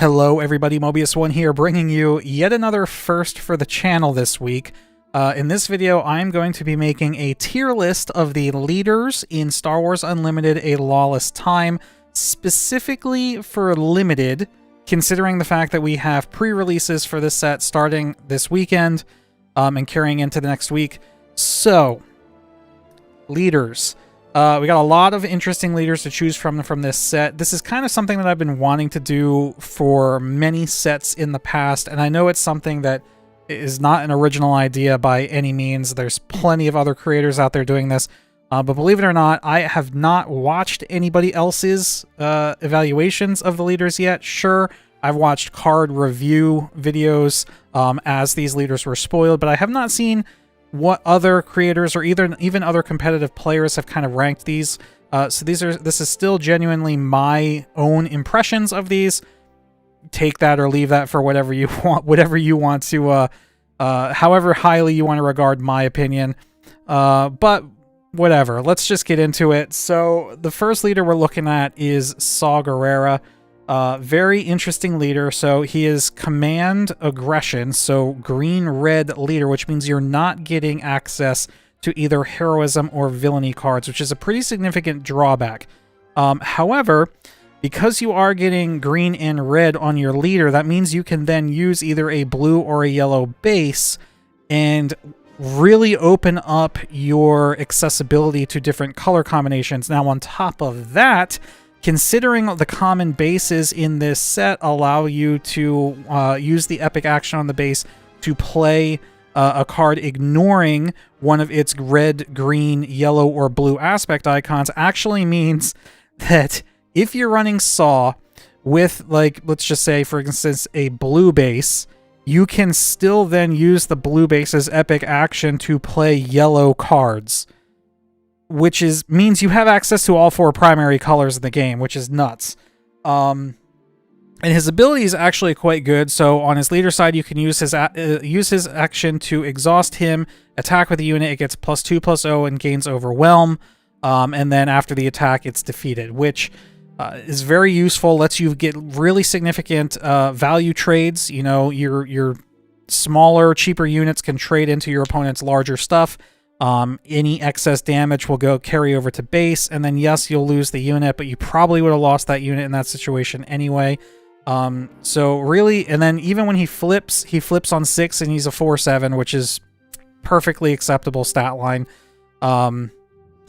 Hello everybody, Mobius1 here, bringing you yet another first for the channel this week. In this video, I'm going to be making a tier list of the leaders in Star Wars Unlimited: A Lawless Time, specifically for Limited, considering the fact that we have pre-releases for this set starting this weekend and carrying into the next week. So, leaders. We got a lot of interesting leaders to choose from this set. This is kind of something that I've been wanting to do for many sets in the past, and I know it's something that is not an original idea by any means. There's plenty of other creators out there doing this, but believe it or not, I have not watched anybody else's evaluations of the leaders yet. Sure, I've watched card review videos as these leaders were spoiled, but I have not seen what other creators or even other competitive players have kind of ranked these. So this is still genuinely my own impressions of these. Take that or leave that for whatever you want to, however highly you want to regard my opinion. But whatever, let's just get into it. So the first leader we're looking at is Gerrera. Very interesting leader. So he is command aggression, so green-red leader, which means you're not getting access to either heroism or villainy cards, which is a pretty significant drawback. However, because you are getting green and red on your leader, that means you can then use either a blue or a yellow base and really open up your accessibility to different color combinations. Now, on top of that, considering the common bases in this set allow you to use the epic action on the base to play a card ignoring one of its red, green, yellow, or blue aspect icons, actually means that if you're running Saw with, like, let's just say, for instance, a blue base, you can still then use the blue base's epic action to play yellow cards, which means you have access to all four primary colors in the game, which is nuts. And his ability is actually quite good. So on his leader side, you can use his action to exhaust him, attack with a unit, it gets +2/+0 and gains Overwhelm. And then after the attack, it's defeated, which is very useful. Lets you get really significant value trades. You know, your smaller, cheaper units can trade into your opponent's larger stuff. Any excess damage will carry over to base, and then yes, you'll lose the unit, but you probably would have lost that unit in that situation anyway. So really, and then even when he flips on 6 and he's a 4/7, which is perfectly acceptable stat line.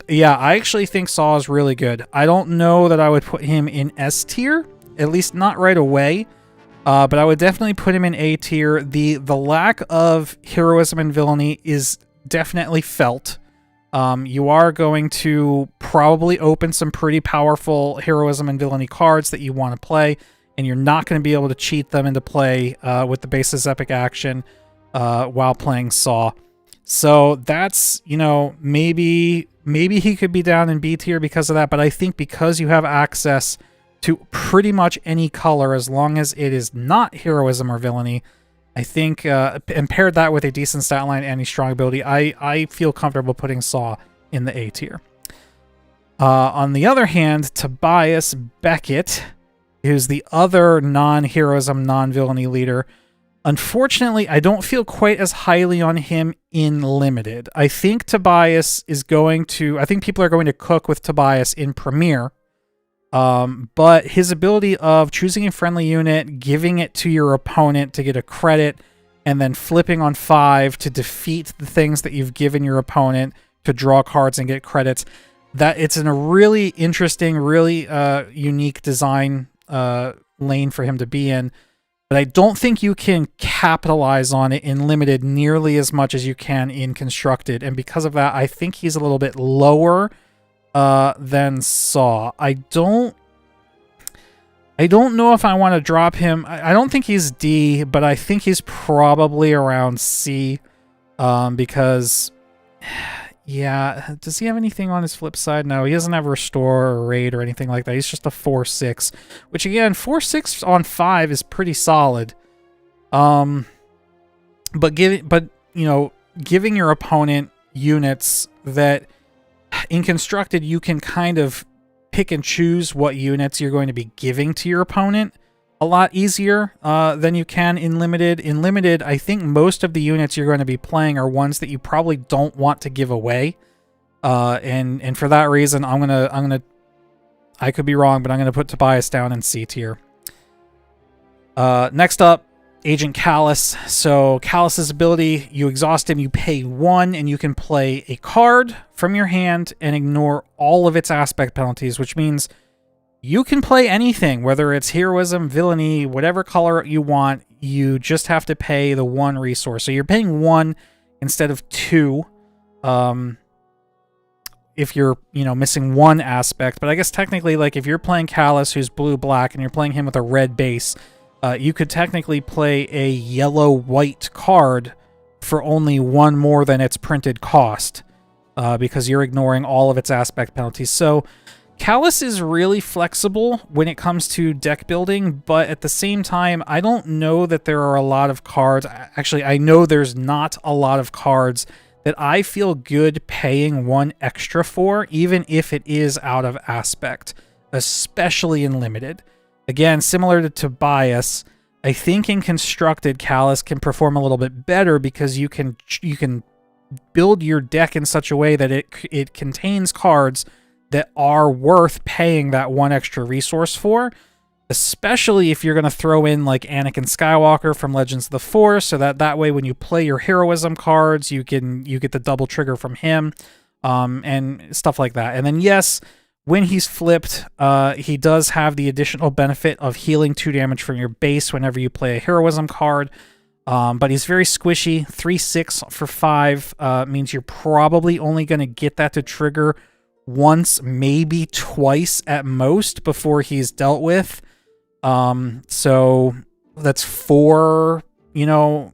Yeah, I actually think Saw is really good. I don't know that I would put him in S tier, at least not right away. But I would definitely put him in A tier. The lack of heroism and villainy is definitely felt. You are going to probably open some pretty powerful heroism and villainy cards that you want to play, and you're not going to be able to cheat them into play with the base's epic action while playing Saw. So that's, you know, maybe he could be down in B tier because of that, but I think because you have access to pretty much any color as long as it is not heroism or villainy, I think, and paired that with a decent stat line and a strong ability, I feel comfortable putting Saw in the A tier. On the other hand, Tobias Beckett, who's the other non-heroism, non-villainy leader, unfortunately, I don't feel quite as highly on him in Limited. I think Tobias is I think people are going to cook with Tobias in Premier. But his ability of choosing a friendly unit, giving it to your opponent to get a credit, and then flipping on 5 to defeat the things that you've given your opponent to draw cards and get credits, that it's in a really interesting, really unique design lane for him to be in. But I don't think you can capitalize on it in Limited nearly as much as you can in Constructed. And because of that, I think he's a little bit lower than Saw. I don't know if I want to drop him. I don't think he's D, but I think he's probably around C, because, yeah, does he have anything on his flip side? No, he doesn't have Restore or Raid or anything like that. He's just a 4/6, which again, 4/6 on 5 is pretty solid. But you know, giving your opponent units that in Constructed, you can kind of pick and choose what units you're going to be giving to your opponent. a lot easier than you can in Limited. In Limited, I think most of the units you're going to be playing are ones that you probably don't want to give away. And for that reason, I could be wrong, but I'm gonna put Tobias down in C tier. Next up, Agent Kallus. So Kallus's ability, you exhaust him, you pay 1, and you can play a card from your hand and ignore all of its aspect penalties, which means you can play anything, whether it's heroism, villainy, whatever color you want. You just have to pay the 1 resource. So you're paying 1 instead of 2. If you're, missing 1 aspect. But I guess technically, like, if you're playing Kallus, who's blue-black, and you're playing him with a red base, you could technically play a yellow-white card for only 1 more than its printed cost, because you're ignoring all of its aspect penalties. So Kallus is really flexible when it comes to deck building, but at the same time, I don't know that there are a lot of cards. Actually, I know there's not a lot of cards that I feel good paying 1 extra for, even if it is out of aspect, especially in Limited. Again, similar to Tobias, I think in Constructed, Kallus can perform a little bit better because you can build your deck in such a way that it contains cards that are worth paying that 1 extra resource for, especially if you're going to throw in like Anakin Skywalker from Legends of the Force, so that way when you play your heroism cards, you get the double trigger from him, and stuff like that. And then yes, when he's flipped, he does have the additional benefit of healing 2 damage from your base whenever you play a heroism card. But he's very squishy. 3/6 for 5 means you're probably only going to get that to trigger once, maybe twice at most before he's dealt with. So that's 4, on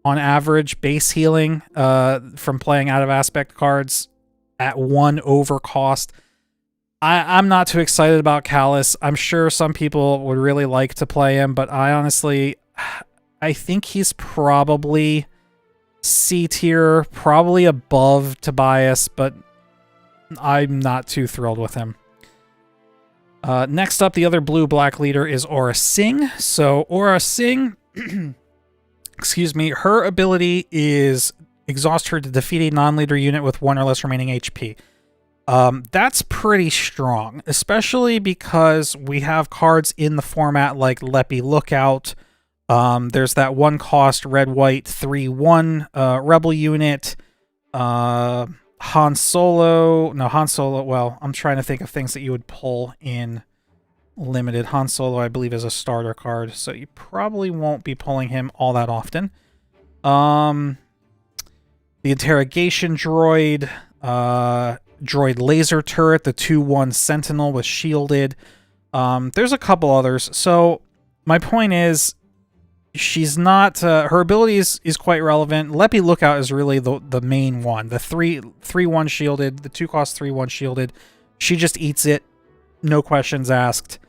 average base healing from playing out of aspect cards at 1 over cost. I'm not too excited about Kallus. I'm sure some people would really like to play him, but I think he's probably C tier, probably above Tobias, but I'm not too thrilled with him. Next up, the other blue-black leader is Aurra Sing. So Aurra Sing, excuse me, her ability is exhaust her to defeat a non-leader unit with 1 or less remaining HP. That's pretty strong, especially because we have cards in the format like Leppy Lookout. There's that 1-cost red-white 3/1 rebel unit. Han Solo, well, I'm trying to think of things that you would pull in Limited. Han Solo, I believe, is a starter card, so you probably won't be pulling him all that often. The interrogation droid, droid laser turret, the 2/1 Sentinel was shielded. There's a couple others. So my point is, she's not, her ability is quite relevant. Leppy Lookout is really the main one. The 3/1 shielded, the 2-cost 3/1 shielded. She just eats it, no questions asked.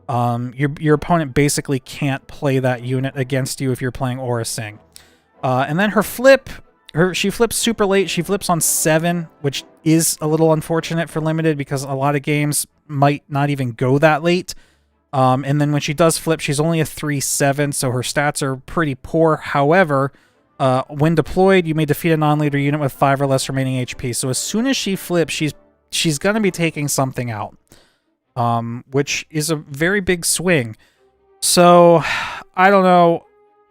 Your opponent basically can't play that unit against you if you're playing Aurra Sing. And then her flip, she flips super late. She flips on 7, which is a little unfortunate for Limited because a lot of games might not even go that late. And then when she does flip, she's only a 3/7, so her stats are pretty poor. However, when deployed, you may defeat a non-leader unit with 5 or less remaining HP. So as soon as she flips, she's going to be taking something out, which is a very big swing. So I don't know.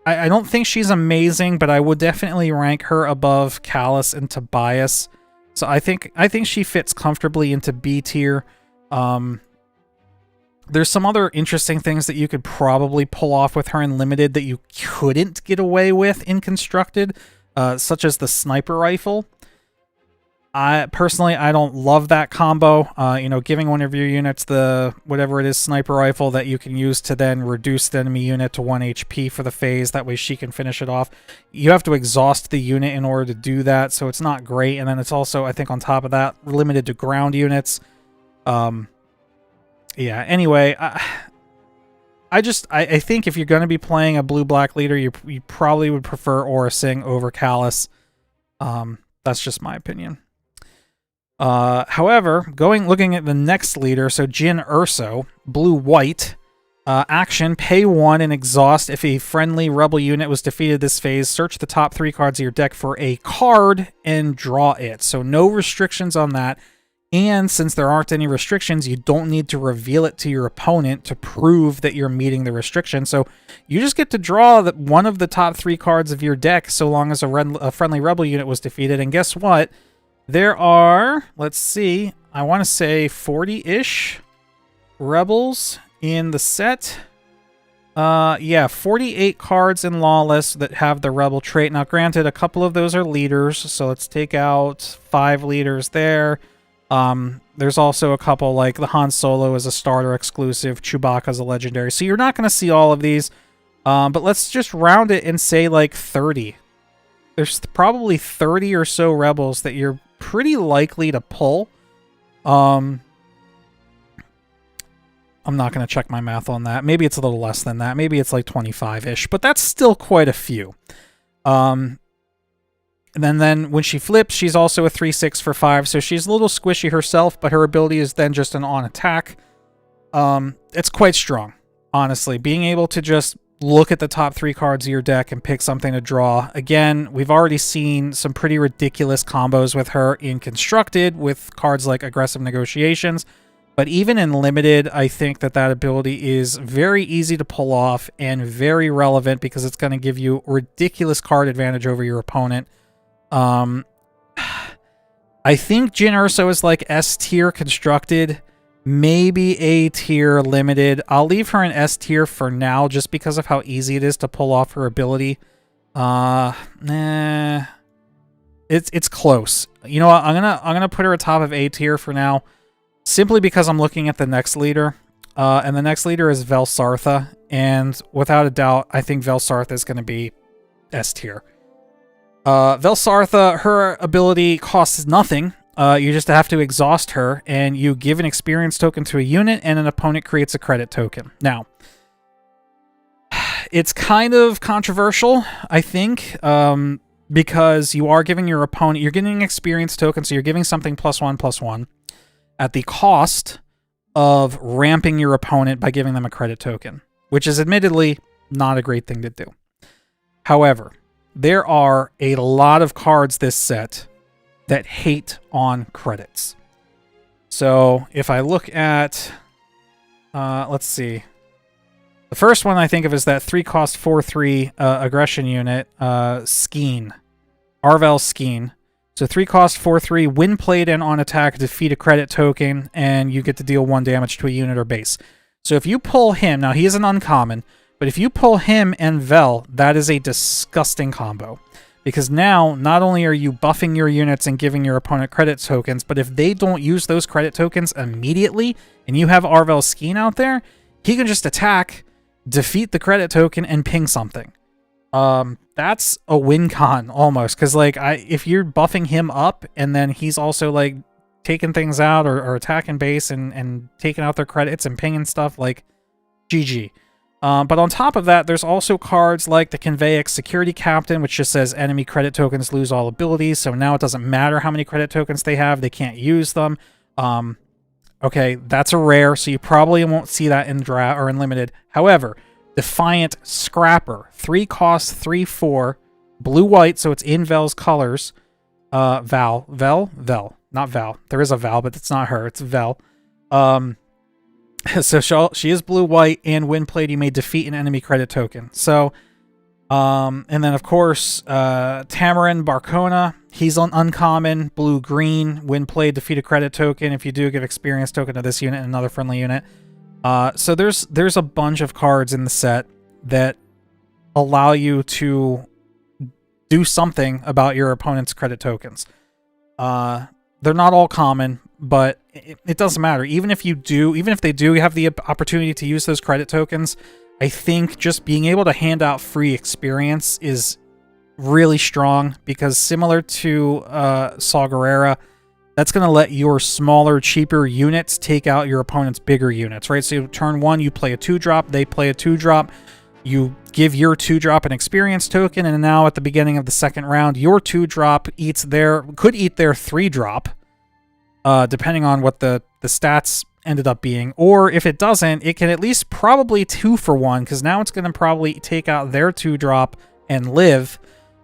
I don't think she's amazing, but I would definitely rank her above Kallus and Tobias. So I think she fits comfortably into B tier. There's some other interesting things that you could probably pull off with her in Limited that you couldn't get away with in Constructed, such as the sniper rifle. I don't love that combo. Giving one of your units the whatever it is sniper rifle that you can use to then reduce the enemy unit to 1 HP for the phase. That way she can finish it off. You have to exhaust the unit in order to do that, so it's not great. And then it's also, I think, on top of that, limited to ground units. Yeah, anyway, I think if you're going to be playing a blue-black leader, you probably would prefer Aurra Sing over Kallus. That's just my opinion. However, looking at the next leader, so Jyn Erso, blue-white, Action, pay 1 and exhaust. If a friendly rebel unit was defeated this phase, search the top 3 cards of your deck for a card and draw it. So no restrictions on that. And since there aren't any restrictions, you don't need to reveal it to your opponent to prove that you're meeting the restriction. So you just get to draw one of the top 3 cards of your deck so long as a friendly rebel unit was defeated. And guess what? There are, let's see, I want to say 40-ish rebels in the set. Yeah, 48 cards in Lawless that have the Rebel trait. Now, granted, a couple of those are leaders, so let's take out 5 leaders there. There's also a couple, like the Han Solo is a starter exclusive, Chewbacca's a legendary. So you're not going to see all of these, but let's just round it and say like 30. There's probably 30 or so Rebels that you're pretty likely to pull. I'm not going to check my math on that. Maybe it's a little less than that. Maybe it's like 25-ish, but that's still quite a few. And then when she flips, she's also a 3/6 for 5, so she's a little squishy herself, but her ability is then just an on attack. It's quite strong, honestly. Being able to just look at the top 3 cards of your deck and pick something to draw. Again, we've already seen some pretty ridiculous combos with her in Constructed with cards like Aggressive Negotiations. But even in Limited, I think that ability is very easy to pull off and very relevant because it's going to give you ridiculous card advantage over your opponent. I think Jyn Erso is like S tier Constructed, maybe A tier Limited. I'll leave her in S tier for now just because of how easy it is to pull off her ability. It's close. You know what? I'm gonna put her atop of A tier for now. Simply because I'm looking at the next leader, and the next leader is Vel Sartha, and without a doubt, I think Vel Sartha is going to be S tier. Vel Sartha, her ability costs nothing. You just have to exhaust her, and you give an experience token to a unit, and an opponent creates a credit token. Now, it's kind of controversial, I think, because you are giving your opponent, you're getting an experience token, so you're giving something +1/+1. At the cost of ramping your opponent by giving them a credit token, which is admittedly not a great thing to do. However, there are a lot of cards this set that hate on credits. So if I look at, let's see. The first one I think of is that 3-cost 4/3 aggression unit, Skeen. Arvel Skeen. So 3-cost 4/3, when played and on attack, defeat a credit token, and you get to deal 1 damage to a unit or base. So if you pull him, now he is an uncommon, but if you pull him and Vel, that is a disgusting combo. Because now, not only are you buffing your units and giving your opponent credit tokens, but if they don't use those credit tokens immediately, and you have Arvel Skeen out there, he can just attack, defeat the credit token, and ping something. That's a win con almost, because like if you're buffing him up and then he's also like taking things out or attacking base and taking out their credits and pinging stuff, like GG. But on top of that, there's also cards like the Convex Security Captain, which just says enemy credit tokens lose all abilities, so now it doesn't matter how many credit tokens they have, they can't use them. Okay, that's a rare, so you probably won't see that in draft or in Limited. However, Defiant Scrapper, 3-cost 3/4, blue-white, so it's in Vel's colors. Val, not Val. There is a Val, but it's not her. It's Vel. So she is blue-white, and when played, you may defeat an enemy credit token. So, and then of course, Tamarin Barcona. He's on uncommon, blue-green. When played, defeat a credit token. If you do, give experience token to this unit and another friendly unit. So there's a bunch of cards in the set that allow you to do something about your opponent's credit tokens. They're not all common, but it doesn't matter. Even if they do have the opportunity to use those credit tokens, I think just being able to hand out free experience is really strong, because similar to Saw Gerrera, that's going to let your smaller, cheaper units take out your opponent's bigger units, right? So turn 1, you play a 2-drop, they play a 2-drop, you give your 2-drop an experience token, and now at the beginning of the second round, your 2-drop could eat their 3-drop, depending on what the stats ended up being. Or if it doesn't, it can at least probably 2 for 1, because now it's going to probably take out their 2-drop and live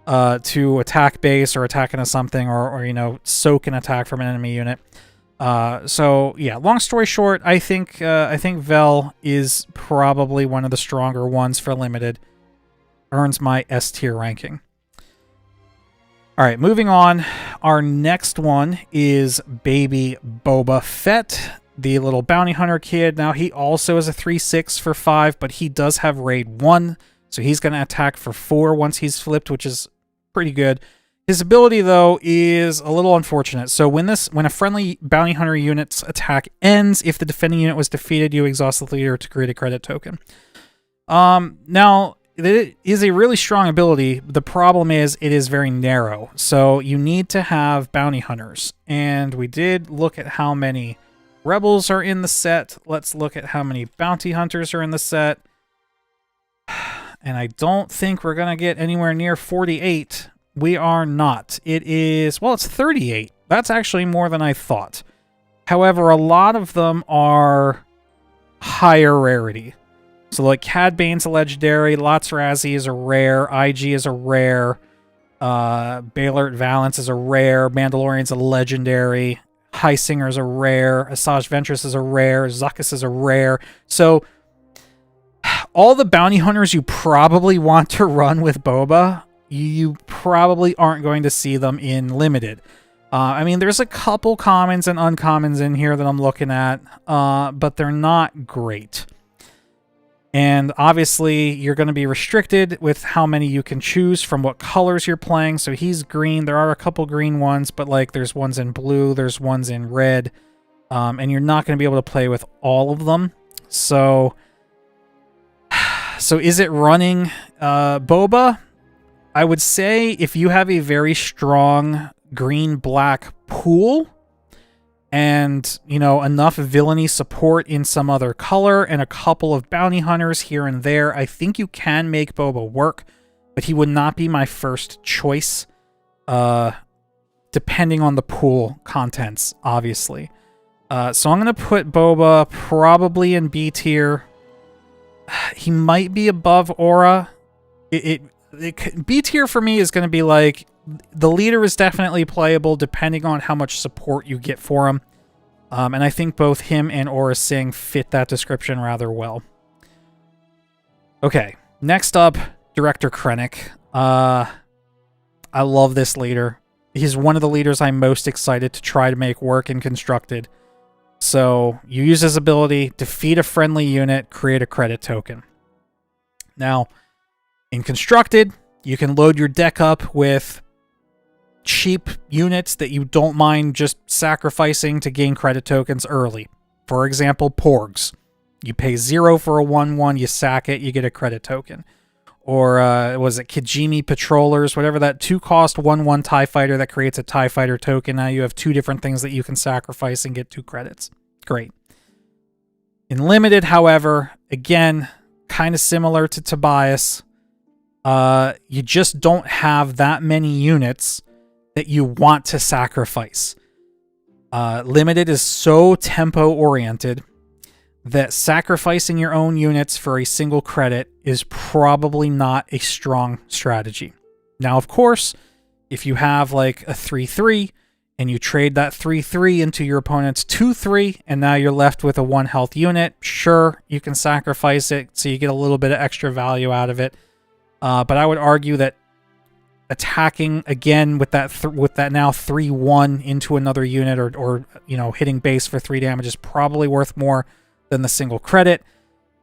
to attack base or attack into something, or you know, soak an attack from an enemy unit. So yeah, long story short, I think Vel is probably one of the stronger ones for limited. Earns my S tier ranking. All right, moving on. Our next one is baby Boba Fett, the little bounty hunter kid. Now, he also is a 3/6 for 5, but he does have raid 1, so he's going to attack for 4 once he's flipped, which is pretty good. His ability, though, is a little unfortunate. So when a friendly bounty hunter unit's attack ends, if the defending unit was defeated, you exhaust the leader to create a credit token. Now, it is a really strong ability. The problem is it is very narrow. So you need to have bounty hunters. And we did look at how many rebels are in the set. Let's look at how many bounty hunters are in the set. And I don't think we're going to get anywhere near 48. We are not. It is, well, it's 38. That's actually more than I thought. However, a lot of them are higher rarity. So like Cad Bane's a legendary, Lotsrazi is a rare, IG is a rare, Baylor Valance is a rare, Mandalorian's a legendary, Highsinger's a rare, Asajj Ventress is a rare, Zuckuss is a rare. So all the bounty hunters you probably want to run with Boba, you probably aren't going to see them in limited. I mean, there's a couple commons and uncommons in here that I'm looking at, but they're not great. And obviously, you're going to be restricted with how many you can choose from what colors you're playing. So he's green. There are a couple green ones, but like there's ones in blue, there's ones in red, and you're not going to be able to play with all of them. So is it running Boba? I would say if you have a very strong green-black pool, and, you know, enough villainy support in some other color and a couple of bounty hunters here and there, I think you can make Boba work, but he would not be my first choice, depending on the pool contents, obviously. So I'm going to put Boba probably in B tier. He might be above Aurra. B tier for me is going to be like, the leader is definitely playable depending on how much support you get for him. And I think both him and Aurra Sing fit that description rather well. Okay, next up, Director Krennic. I love this leader. He's one of the leaders I'm most excited to try to make work in Constructed. So, you use his ability, defeat a friendly unit, create a credit token. Now, in Constructed, you can load your deck up with cheap units that you don't mind just sacrificing to gain credit tokens early. For example, Porgs. You pay 0 for a 1/1, you sack it, you get a credit token. Or, was it Kijimi Patrollers, whatever that 2-cost 1/1 TIE Fighter that creates a TIE Fighter token. Now you have 2 different things that you can sacrifice and get 2 credits. Great. In Limited, however, again, kind of similar to Tobias, you just don't have that many units that you want to sacrifice. Limited is so tempo-oriented that sacrificing your own units for a single credit is probably not a strong strategy. Now, of course, if you have like a 3/3 and you trade that 3/3 into your opponent's 2/3 and now you're left with a 1 health unit, sure, you can sacrifice it so you get a little bit of extra value out of it. But I would argue that attacking again with that now 3/1 into another unit or you know, hitting base for 3 damage is probably worth more than the single credit.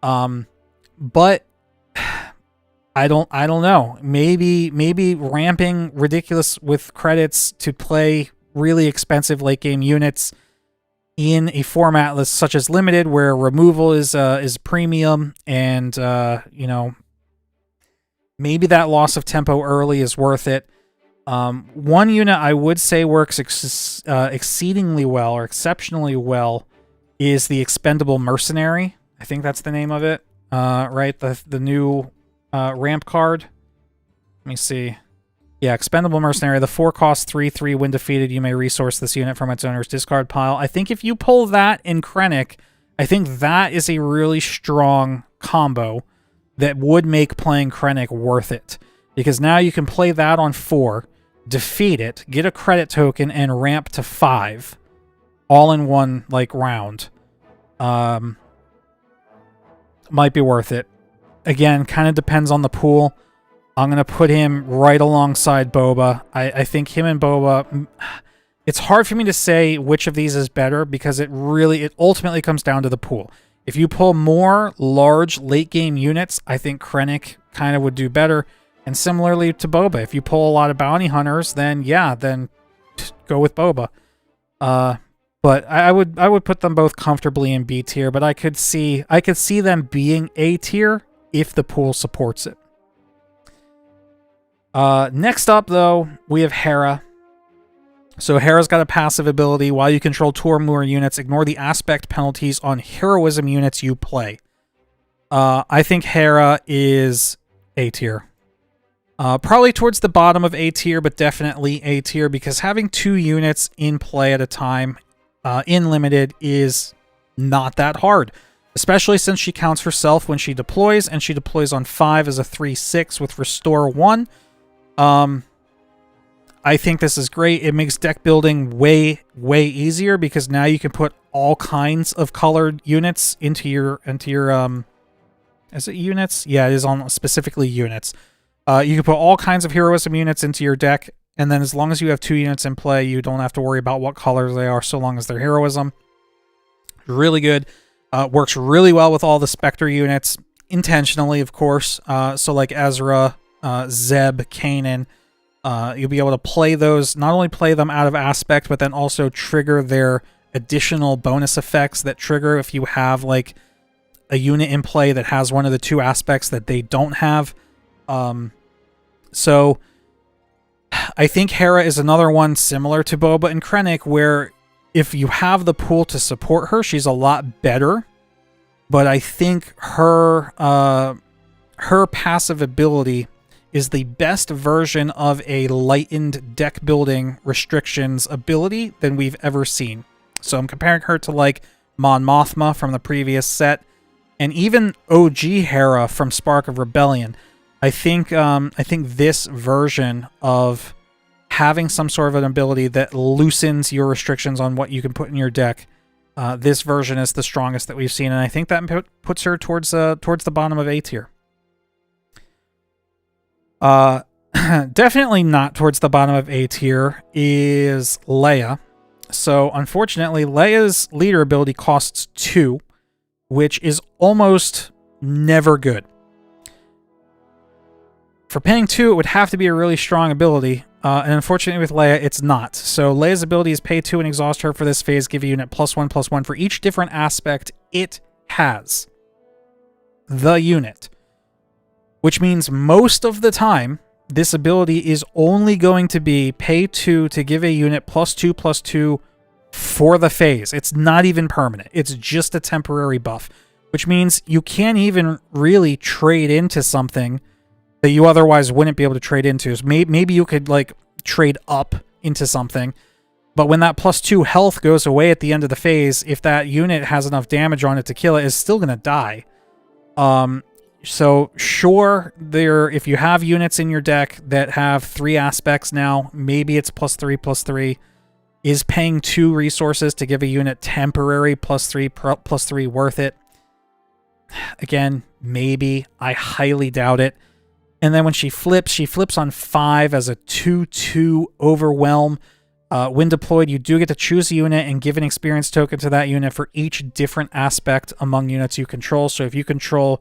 But I don't know. Maybe ramping ridiculous with credits to play really expensive late game units in a format such as Limited, where removal is premium, and you know, maybe that loss of tempo early is worth it. One unit I would say works exceedingly well or exceptionally well is the Expendable Mercenary. I think that's the name of it. Right, the new ramp card. Let me see. Yeah, Expendable Mercenary. The 4-cost 3/3. When defeated, you may resource this unit from its owner's discard pile. I think if you pull that in Krennic, I think that is a really strong combo that would make playing Krennic worth it. Because now you can play that on 4, defeat it, get a credit token, and ramp to 5. All in one, like, round. Might be worth it. Again, kind of depends on the pool. I'm going to put him right alongside Boba. I think him and Boba... It's hard for me to say which of these is better because it ultimately comes down to the pool. If you pull more large late-game units, I think Krennic kind of would do better. And similarly to Boba, if you pull a lot of bounty hunters, then yeah, then go with Boba. But I would put them both comfortably in B tier, but I could see them being A tier if the pool supports it. Next up, though, we have Hera. So Hera's got a passive ability. While you control 2 or more units, ignore the aspect penalties on heroism units you play. I think Hera is A tier. Probably towards the bottom of A tier, but definitely A tier, because having 2 units in play at a time in limited is not that hard, especially since she counts herself when she deploys, and she deploys on 5 as a 3/6 with Restore 1. I think this is great. It makes deck building way, way easier because now you can put all kinds of colored units into your is it units? Yeah, it is on specifically units. You can put all kinds of heroism units into your deck, and then as long as you have 2 units in play, you don't have to worry about what colors they are so long as they're heroism. Really good. Works really well with all the Spectre units, intentionally, of course. So like Ezra, Zeb, Kanan, you'll be able to play those, not only play them out of aspect, but then also trigger their additional bonus effects that trigger if you have like a unit in play that has one of the 2 aspects that they don't have. So I think Hera is another one similar to Boba and Krennic, where if you have the pool to support her, she's a lot better. But I think her passive ability is the best version of a lightened deck building restrictions ability than we've ever seen. So I'm comparing her to like Mon Mothma from the previous set, and even OG Hera from Spark of Rebellion. I think this version of having some sort of an ability that loosens your restrictions on what you can put in your deck, this version is the strongest that we've seen, and I think that puts her towards the bottom of A tier. Definitely not towards the bottom of A tier is Leia. So unfortunately, Leia's leader ability costs 2, which is almost never good. For paying 2, it would have to be a really strong ability, and unfortunately with Leia, it's not. So Leia's ability is pay 2 and exhaust her for this phase, give a unit +1/+1 for each different aspect it has. The unit. Which means most of the time, this ability is only going to be pay 2 to give a unit +2/+2 for the phase. It's not even permanent. It's just a temporary buff, which means you can't even really trade into something that you otherwise wouldn't be able to trade into. So maybe you could like trade up into something, but when that +2 health goes away at the end of the phase, if that unit has enough damage on it to kill it, it's still going to die. So sure, if you have units in your deck that have 3 aspects now, maybe it's +3/+3. Is paying 2 resources to give a unit temporary +3/+3 worth it? Again, maybe. I highly doubt it. And then when she flips on 5 as a 2/2 overwhelm. When deployed, you do get to choose a unit and give an experience token to that unit for each different aspect among units you control. So if you control...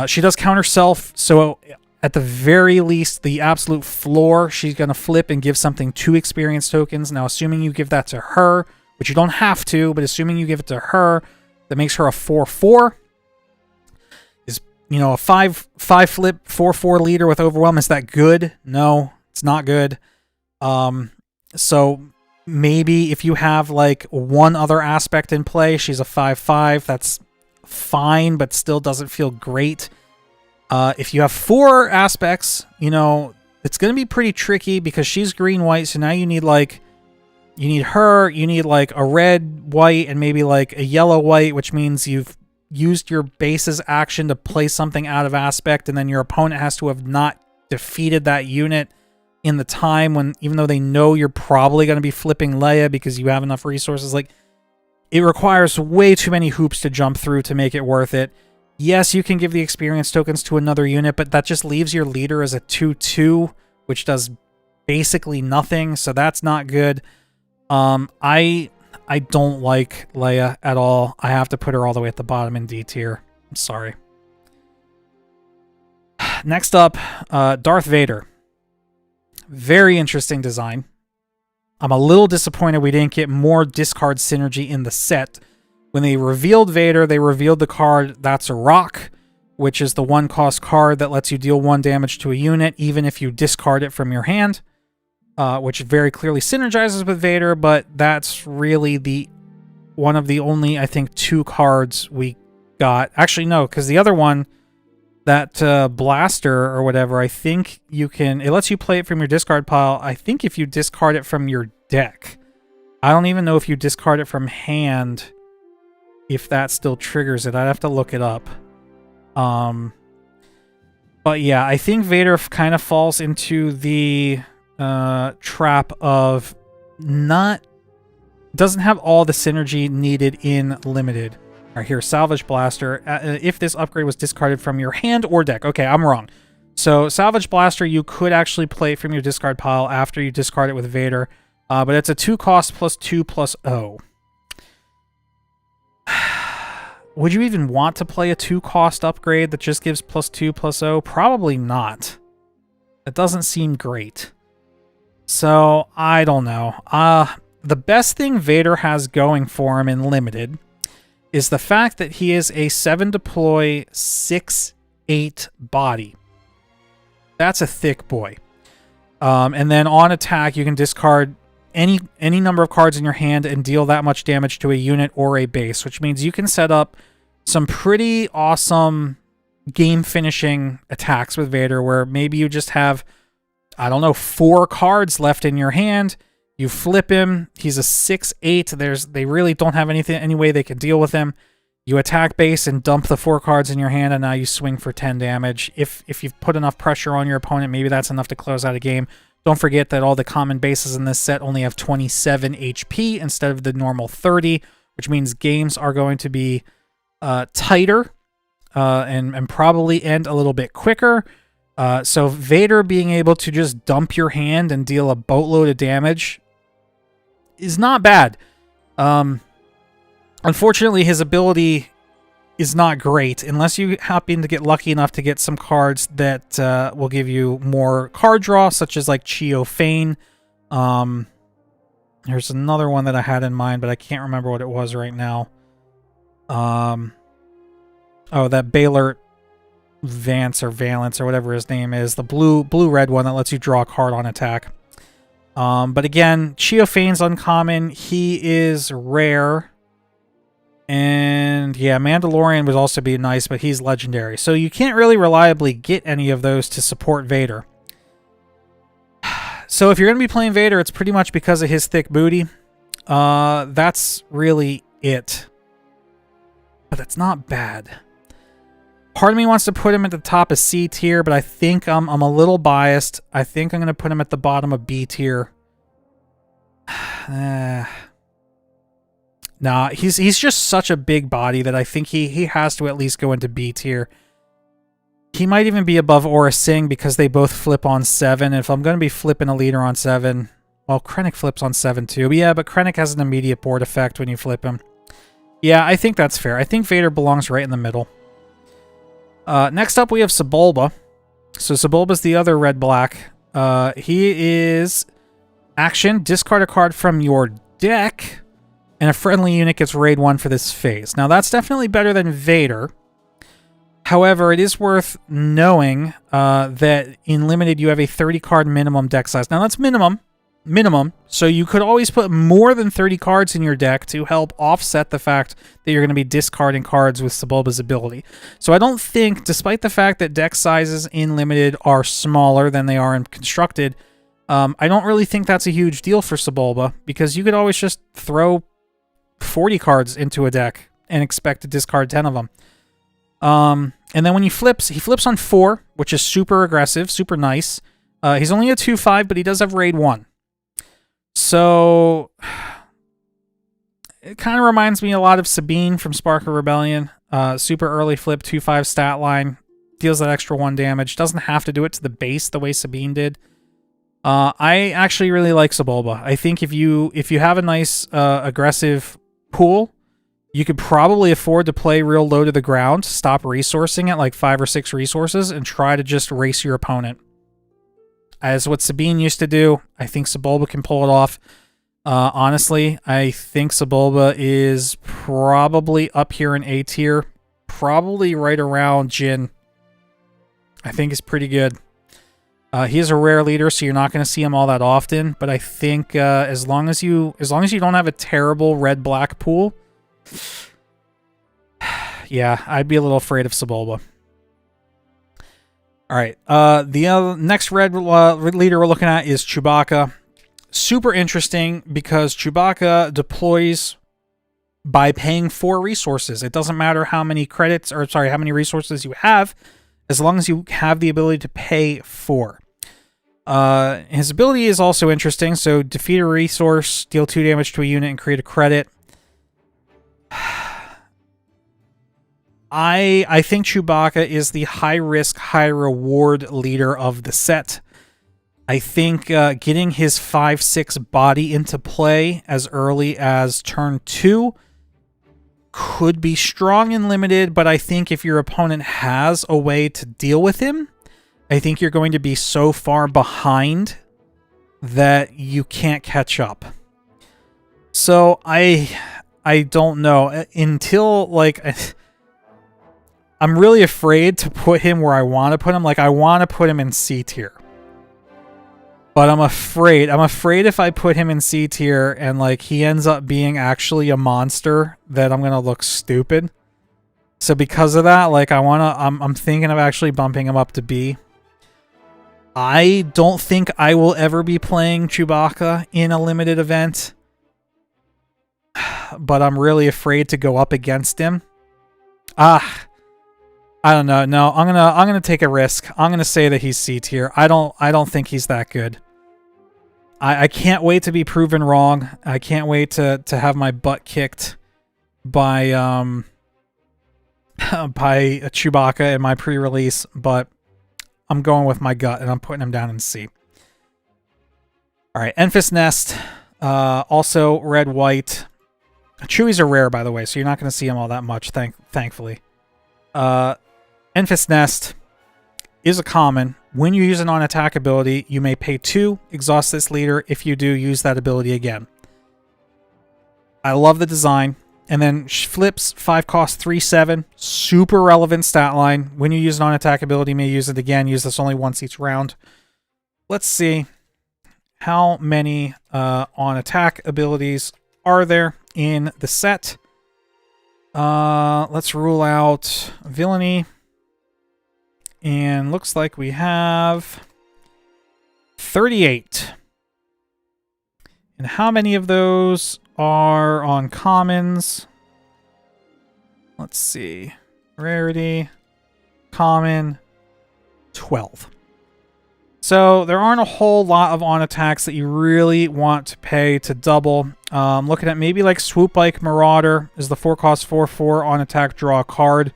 she does counter self, so at the very least, the absolute floor, she's going to flip and give something 2 experience tokens. Now, assuming you give that to her, which you don't have to, but assuming you give it to her, that makes her a 4/4. You know, a 5 flip 4/4 leader with overwhelm, is that good? No, it's not good. So maybe if you have like one other aspect in play, she's a 5/5. That's fine, but still doesn't feel great. If you have 4 aspects, you know, it's going to be pretty tricky because she's green-white, so now you need like You need her, you need like a red, white, and maybe like a yellow, white, which means you've used your base's action to play something out of aspect, and then your opponent has to have not defeated that unit in the time when, even though they know you're probably going to be flipping Leia because you have enough resources. Like, it requires way too many hoops to jump through to make it worth it. Yes, you can give the experience tokens to another unit, but that just leaves your leader as a 2/2, which does basically nothing, so that's not good. I don't like Leia at all. I have to put her all the way at the bottom in D tier. I'm sorry. Next up, Darth Vader. Very interesting design. I'm a little disappointed we didn't get more discard synergy in the set. When they revealed Vader, they revealed the card That's a Rock, which is the 1-cost card that lets you deal 1 damage to a unit, even if you discard it from your hand. Which very clearly synergizes with Vader, but that's really one of the only, I think, 2 cards we got. Actually, no, because the other one, that blaster or whatever, I think it lets you play it from your discard pile. I think if you discard it from your deck. I don't even know if you discard it from hand, if that still triggers it. I'd have to look it up. But yeah, I think Vader kind of falls into the trap of doesn't have all the synergy needed in limited. All right, here, Salvage Blaster. If this upgrade was discarded from your hand or deck. Okay, I'm wrong. So Salvage Blaster, you could actually play from your discard pile after you discard it with Vader, but it's a 2-cost +2/+0. Would you even want to play a 2-cost upgrade that just gives +2/+0? Probably not. It doesn't seem great. So, I don't know. The best thing Vader has going for him in Limited is the fact that he is a 7-deploy, 6/8 body. That's a thick boy. And then on attack, you can discard any number of cards in your hand and deal that much damage to a unit or a base, which means you can set up some pretty awesome game-finishing attacks with Vader, where maybe you just have, I don't know, 4 cards left in your hand. You flip him. He's a 6/8. They really don't have any way they can deal with him. You attack base and dump the 4 cards in your hand, and now you swing for 10 damage. If you've put enough pressure on your opponent, maybe that's enough to close out a game. Don't forget that all the common bases in this set only have 27 HP instead of the normal 30, which means games are going to be tighter and probably end a little bit quicker. So Vader being able to just dump your hand and deal a boatload of damage is not bad. Unfortunately, his ability is not great unless you happen to get lucky enough to get some cards that will give you more card draw, such as like Chio Fein. There's another one that I had in mind, but I can't remember what it was right now. Oh, that Baylor Vance or Valence or whatever his name is, the blue-red one that lets you draw a card on attack. But again, Chio Fein's uncommon. He is rare. And yeah, Mandalorian would also be nice, but he's legendary. So you can't really reliably get any of those to support Vader. So if you're going to be playing Vader, it's pretty much because of his thick booty. That's really it. But that's not bad. Part of me wants to put him at the top of C tier, but I think I'm a little biased. I think I'm going to put him at the bottom of B tier. Nah, he's just such a big body that I think he has to at least go into B tier. He might even be above Aurra Sing because they both flip on 7. If I'm going to be flipping a leader on 7, well, Krennic flips on 7 too. But yeah, but Krennic has an immediate board effect when you flip him. Yeah, I think that's fair. I think Vader belongs right in the middle. Next up, we have Sabula. So Sabulba's the other red-black. He is action, discard a card from your deck, and a friendly unit gets raid 1 for this phase. Now, that's definitely better than Vader. However, it is worth knowing that in Limited, you have a 30-card minimum deck size. Now, that's minimum. So you could always put more than 30 cards in your deck to help offset the fact that you're going to be discarding cards with Sabulba's ability. So I don't think, despite the fact that deck sizes in Limited are smaller than they are in Constructed, I don't really think that's a huge deal for Sabula, because you could always just throw 40 cards into a deck and expect to discard 10 of them. And then when he flips on 4, which is super aggressive, super nice. He's only a 2/5, but he does have Raid 1. So it kind of reminds me a lot of Sabine from Spark of Rebellion. Super early flip, 2/5 stat line, deals that extra 1 damage. Doesn't have to do it to the base the way Sabine did. I actually really like Sabula. I think if you have a nice aggressive pool, you could probably afford to play real low to the ground, stop resourcing at like 5 or 6 resources, and try to just race your opponent. As what Sabine used to do, I think Sabula can pull it off. Honestly, I think Sabula is probably up here in A tier, probably right around Jyn. I think it's pretty good. He is a rare leader, so you're not going to see him all that often. But I think as long as you don't have a terrible red-black pool, yeah, I'd be a little afraid of Sabula. All right, the next red leader we're looking at is Chewbacca. Super interesting because Chewbacca deploys by paying 4 resources. It doesn't matter how many credits, or sorry, how many resources you have, as long as you have the ability to pay 4. His ability is also interesting. So defeat a resource, deal 2 damage to a unit, and create a credit. I think Chewbacca is the high-risk, high-reward leader of the set. I think getting his 5/6 body into play as early as turn 2 could be strong and limited, but I think if your opponent has a way to deal with him, I think you're going to be so far behind that you can't catch up. So I don't know. Until, like, I'm really afraid to put him where I want to put him. Like, I want to put him in C tier. But I'm afraid if I put him in C tier and, like, he ends up being actually a monster, that I'm going to look stupid. So because of that, like, I'm thinking of actually bumping him up to B. I don't think I will ever be playing Chewbacca in a limited event, but I'm really afraid to go up against him. I don't know. No, I'm gonna take a risk. I'm gonna say that he's C tier. I don't think he's that good. I can't wait to be proven wrong. I can't wait to have my butt kicked by by a Chewbacca in my pre-release, but I'm going with my gut and I'm putting him down in C. All right, Enfys Nest, also red white. Chewies are rare, by the way, so you're not going to see them all that much, thankfully. Enfys Nest is a common. When you use an on-attack ability, you may pay 2, exhaust this leader. If you do, use that ability again. I love the design. And then flips, 5 cost, 3/7. Super relevant stat line. When you use an on-attack ability, you may use it again. Use this only once each round. Let's see how many on-attack abilities are there in the set. Let's rule out villainy. And looks like we have 38. And how many of those are on commons? Let's see. Rarity, common, 12. So there aren't a whole lot of on attacks that you really want to pay to double. Looking at maybe like Swoop Bike Marauder is the 4 cost 4/4 on attack, draw a card.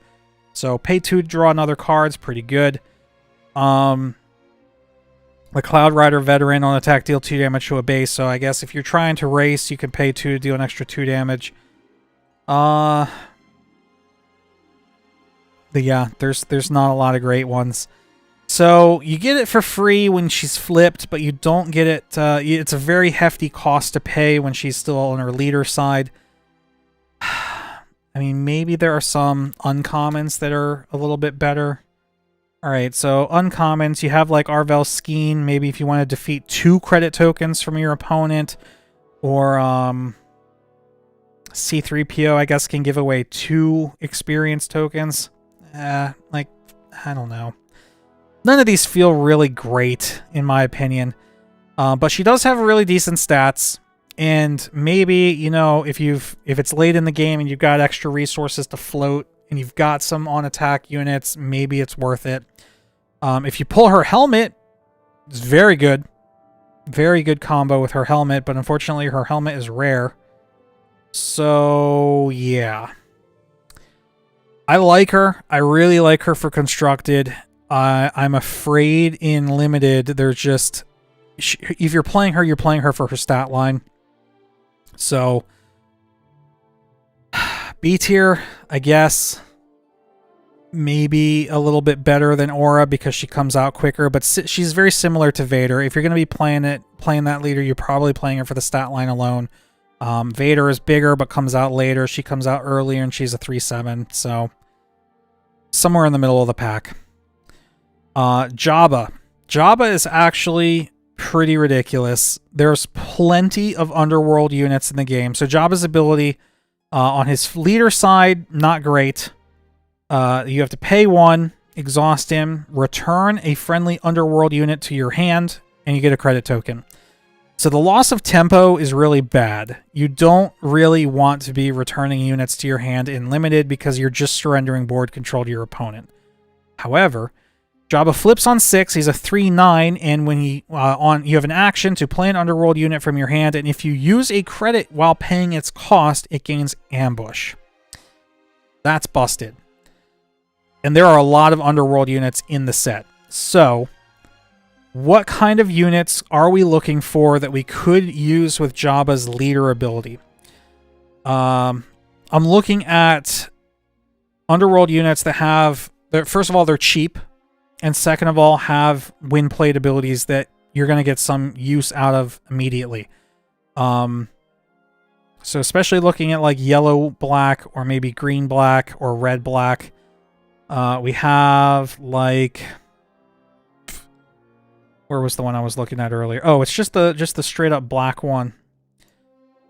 So pay 2 to draw another card is pretty good. The Cloud Rider Veteran on attack, deal 2 damage to a base. So I guess if you're trying to race, you can pay 2 to deal an extra 2 damage. Yeah, there's not a lot of great ones. So you get it for free when she's flipped, but you don't get it. It's a very hefty cost to pay when she's still on her leader side. I mean, maybe there are some uncommons that are a little bit better. All right, so uncommons, you have like Arvel Skeen, maybe if you want to defeat 2 credit tokens from your opponent, or C-3PO, I guess, can give away 2 experience tokens. Like, I don't know. None of these feel really great, in my opinion. But she does have really decent stats. And maybe, you know, if it's late in the game and you've got extra resources to float and you've got some on attack units, maybe it's worth it. If you pull her helmet, it's very good. Very good combo with her helmet, but unfortunately her helmet is rare. So, yeah. I like her. I really like her for constructed. I'm afraid in limited, there's just... if you're playing her, you're playing her for her stat line. So, B tier, I guess, maybe a little bit better than Aurra because she comes out quicker, but she's very similar to Vader. If you're going to be playing that leader, you're probably playing her for the stat line alone. Vader is bigger but comes out later. She comes out earlier and she's a 3/7, so somewhere in the middle of the pack. Jabba. Jabba is actually pretty ridiculous. There's plenty of underworld units in the game. So Jabba's ability on his leader side, not great. You have to pay 1, exhaust him, return a friendly underworld unit to your hand, and you get a credit token. So the loss of tempo is really bad. You don't really want to be returning units to your hand in limited because you're just surrendering board control to your opponent. However, Jabba flips on 6. He's a 3/9, and when you have an action to play an underworld unit from your hand, and if you use a credit while paying its cost, it gains ambush. That's busted. And there are a lot of underworld units in the set. So, what kind of units are we looking for that we could use with Jabba's leader ability? I'm looking at underworld units that have, first of all, they're cheap. And second of all, have wind plate abilities that you're going to get some use out of immediately. So especially looking at like yellow-black or maybe green-black or red-black. We have like... where was the one I was looking at earlier? Oh, it's just the straight-up black one.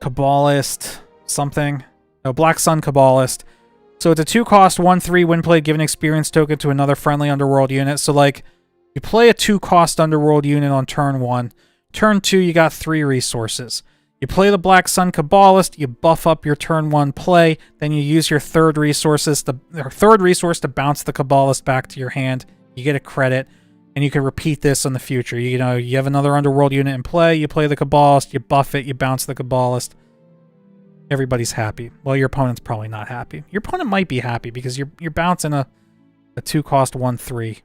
Kabbalist something. No, Black Sun Kabbalist. So it's a 2-cost, 1/3 wind plate, give an experience token to another friendly underworld unit. So like, you play a 2-cost underworld unit on turn 1. Turn 2, you got 3 resources. You play the Black Sun Kabbalist, you buff up your turn 1 play, then you use your third resource to bounce the Kabbalist back to your hand. You get a credit, and you can repeat this in the future. You know, you have another underworld unit in play, you play the Kabbalist, you buff it, you bounce the Kabbalist. Everybody's happy. Well, your opponent's probably not happy. Your opponent might be happy because you're bouncing a 2-cost 1/3.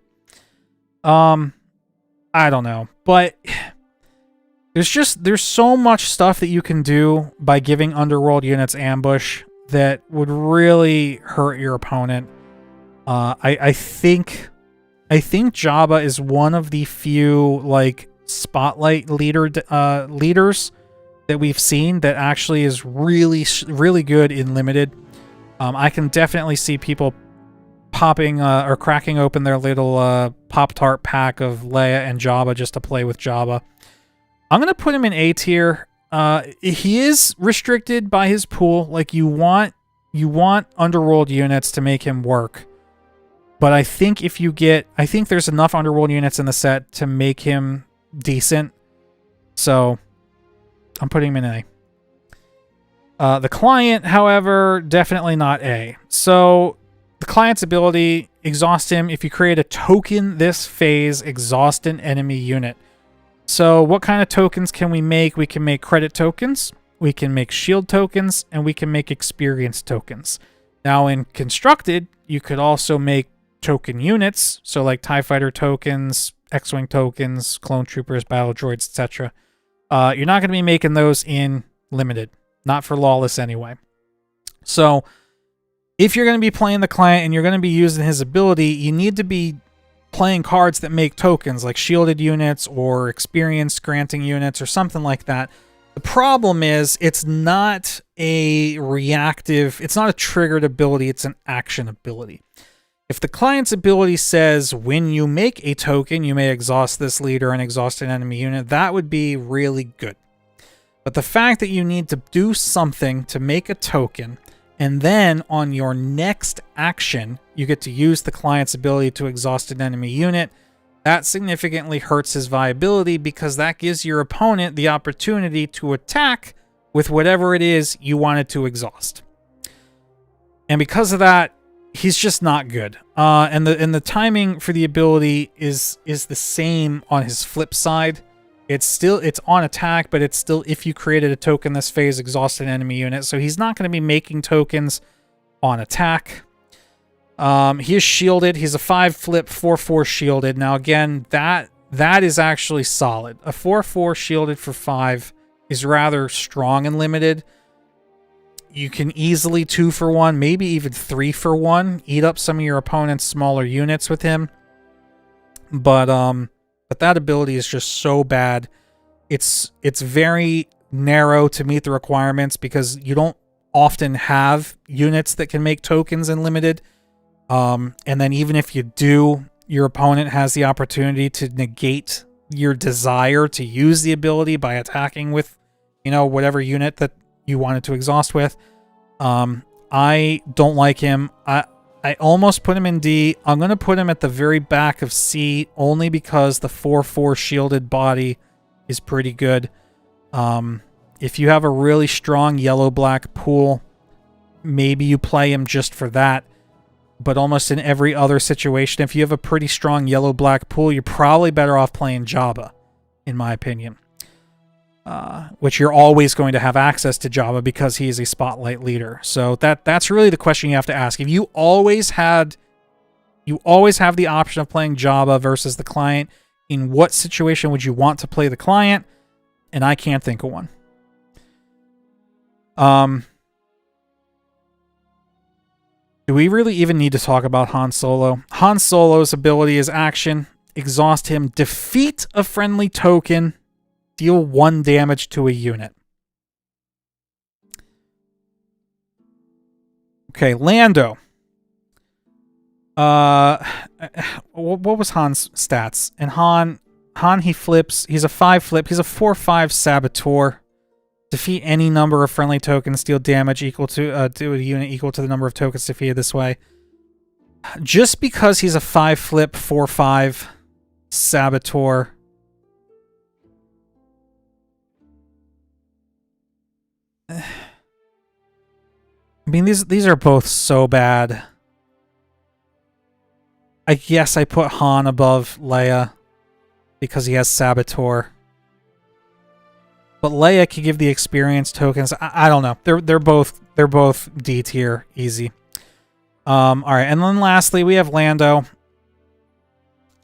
I don't know, but there's so much stuff that you can do by giving underworld units ambush that would really hurt your opponent. I think Jabba is one of the few like spotlight leaders that we've seen that actually is really good in limited. I can definitely see people popping or cracking open their little Pop-Tart pack of Leia and Jabba just to play with Jabba. I'm gonna put him in A tier. He is restricted by his pool. Like you want underworld units to make him work. But I think there's enough underworld units in the set to make him decent. So I'm putting him in A. The client, however, definitely not A. So the client's ability, exhaust him. If you create a token this phase, exhaust an enemy unit. So what kind of tokens can we make? We can make credit tokens, we can make shield tokens, and we can make experience tokens. Now in constructed, you could also make token units, so like TIE Fighter tokens, X-Wing tokens, clone troopers, battle droids, etc. You're not going to be making those in limited. Not for Lawless anyway. So, if you're going to be playing the client and you're going to be using his ability, you need to be playing cards that make tokens, like shielded units or experience granting units or something like that. The problem is, it's not a reactive, it's not a triggered ability, it's an action ability. If the client's ability says, when you make a token, you may exhaust this leader and exhaust an enemy unit, that would be really good. But the fact that you need to do something to make a token, and then on your next action, you get to use the client's ability to exhaust an enemy unit, that significantly hurts his viability because that gives your opponent the opportunity to attack with whatever it is you wanted to exhaust. And because of that, he's just not good. And the timing for the ability is the same on his flip side. It's on attack, but it's still, if you created a token this phase, exhaust an enemy unit. So he's not going to be making tokens on attack. He is shielded. He's a 5 flip, 4/4 shielded. Now again, that is actually solid. A 4/4 shielded for 5 is rather strong and limited. You can easily 2 for 1, maybe even 3 for 1, eat up some of your opponent's smaller units with him. But that ability is just so bad. It's very narrow to meet the requirements because you don't often have units that can make tokens in limited. And then even if you do, your opponent has the opportunity to negate your desire to use the ability by attacking with, whatever unit that you wanted to exhaust with. I don't like him. I almost put him in D. I'm going to put him at the very back of C only because the 4/4 shielded body is pretty good. If you have a really strong yellow-black pool, maybe you play him just for that. But almost in every other situation, if you have a pretty strong yellow-black pool, you're probably better off playing Jabba, in my opinion. Which you're always going to have access to Jabba because he is a spotlight leader. So that's really the question you have to ask. If you always have the option of playing Jabba versus the client, in what situation would you want to play the client? And I can't think of one. Do we really even need to talk about Han Solo? Han Solo's ability is action, exhaust him, defeat a friendly token, deal 1 damage to a unit. Okay, Lando. What was Han's stats? And Han, he flips. He's a 5 flip. He's a 4/5 saboteur. Defeat any number of friendly tokens, deal damage equal to a unit equal to the number of tokens defeated this way. Just because he's a 5 flip, 4/5 saboteur. I mean, these are both so bad. I guess I put Han above Leia because he has Saboteur. But Leia can give the experience tokens. I don't know. They're both D tier, easy. All right, and then lastly we have Lando.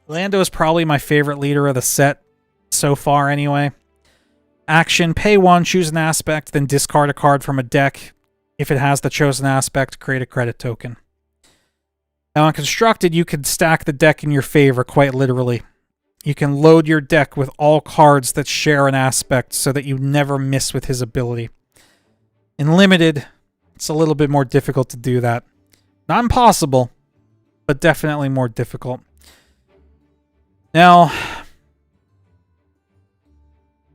Lando is probably my favorite leader of the set so far, anyway. Action: pay 1, choose an aspect, then discard a card from a deck. If it has the chosen aspect, create a credit token. Now, on Constructed, you can stack the deck in your favor, quite literally. You can load your deck with all cards that share an aspect so that you never miss with his ability. In Limited, it's a little bit more difficult to do that. Not impossible, but definitely more difficult. Now,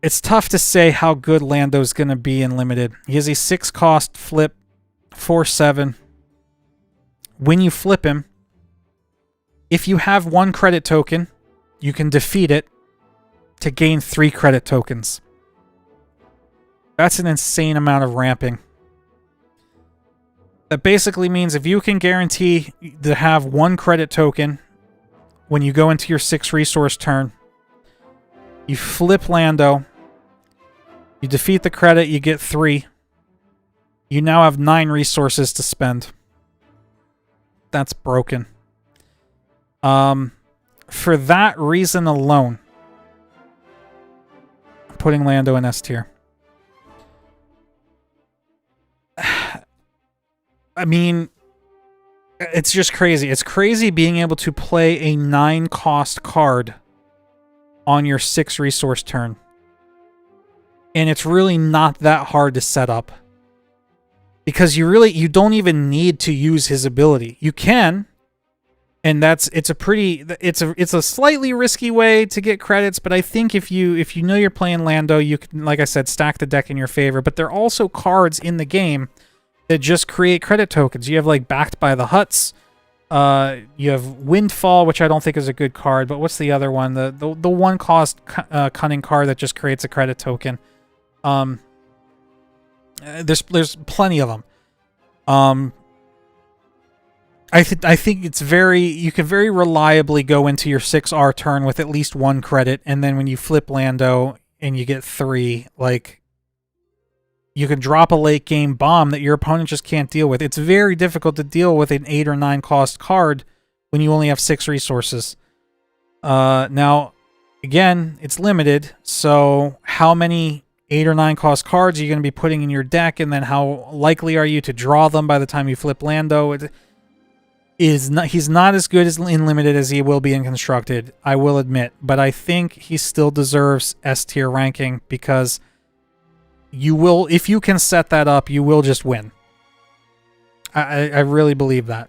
it's tough to say how good Lando's going to be in Limited. He has a 6-cost flip, 4/7. When you flip him, if you have 1 credit token, you can defeat it to gain 3 credit tokens. That's an insane amount of ramping. That basically means if you can guarantee to have 1 credit token when you go into your 6 resource turn, you flip Lando, you defeat the credit, you get 3. You now have 9 resources to spend. That's broken. For that reason alone, I'm putting Lando in S tier. I mean, it's just crazy. It's crazy being able to play a 9-cost card on your 6 resource turn. And it's really not that hard to set up. Because you don't even need to use his ability. You can, and it's a slightly risky way to get credits, but I think if you know you're playing Lando, you can, like I said, stack the deck in your favor. But there are also cards in the game that just create credit tokens. You have like Backed by the Hutts, You have Windfall, which I don't think is a good card, but what's the other one? The one cost cunning card that just creates a credit token. There's plenty of them. I think it's you can very reliably go into your 6R turn with at least 1 credit, and then when you flip Lando and you get 3, like, you can drop a late game bomb that your opponent just can't deal with. It's very difficult to deal with an 8 or 9 cost card when you only have 6 resources. Now, again, it's limited, so how many 8 or 9 cost cards are you going to be putting in your deck, and then how likely are you to draw them by the time you flip Lando? He's not as good in limited as he will be in constructed, I will admit, but I think he still deserves S tier ranking because you will, if you can set that up, you will just win. I really believe that.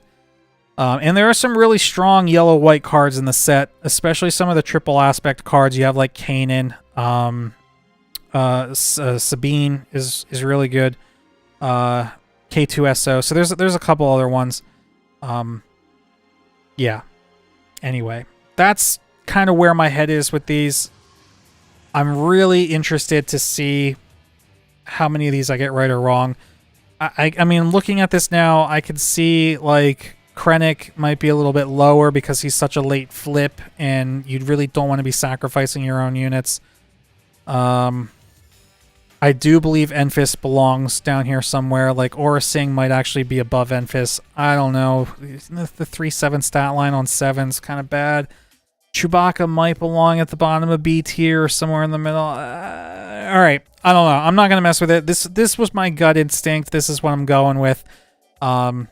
And there are some really strong yellow-white cards in the set, especially some of the triple aspect cards. You have like Kanan, Sabine is really good, K2SO. So there's a couple other ones. Yeah. Anyway, that's kind of where my head is with these. I'm really interested to see how many of these I get right or wrong. I mean, looking at this now, I could see, like, Krennic might be a little bit lower because he's such a late flip, and you really don't want to be sacrificing your own units. I do believe Enfys belongs down here somewhere. Like, Aurra Sing might actually be above Enfys. I don't know. The 3/7 stat line on 7's kind of bad. Chewbacca might belong at the bottom of B tier or somewhere in the middle. All right. I don't know. I'm not going to mess with it. This was my gut instinct. This is what I'm going with. I'm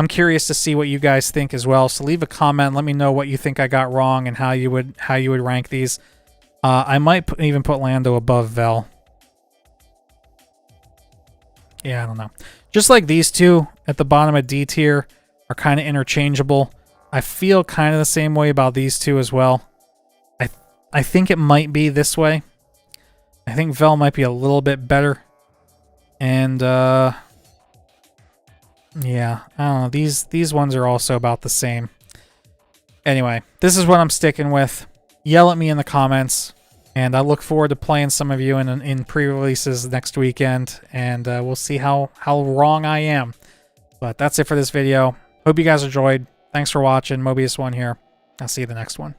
curious to see what you guys think as well. So leave a comment. Let me know what you think I got wrong and how you would rank these. I might even put Lando above Vel. Yeah, I don't know. Just like these two at the bottom of D tier are kind of interchangeable. I feel kind of the same way about these two as well. I think it might be this way. I think Vel might be a little bit better. And, yeah, I don't know. These ones are also about the same. Anyway, this is what I'm sticking with. Yell at me in the comments. And I look forward to playing some of you in pre-releases next weekend. And we'll see how wrong I am. But that's it for this video. Hope you guys enjoyed. Thanks for watching. Mobius1 here. I'll see you in the next one.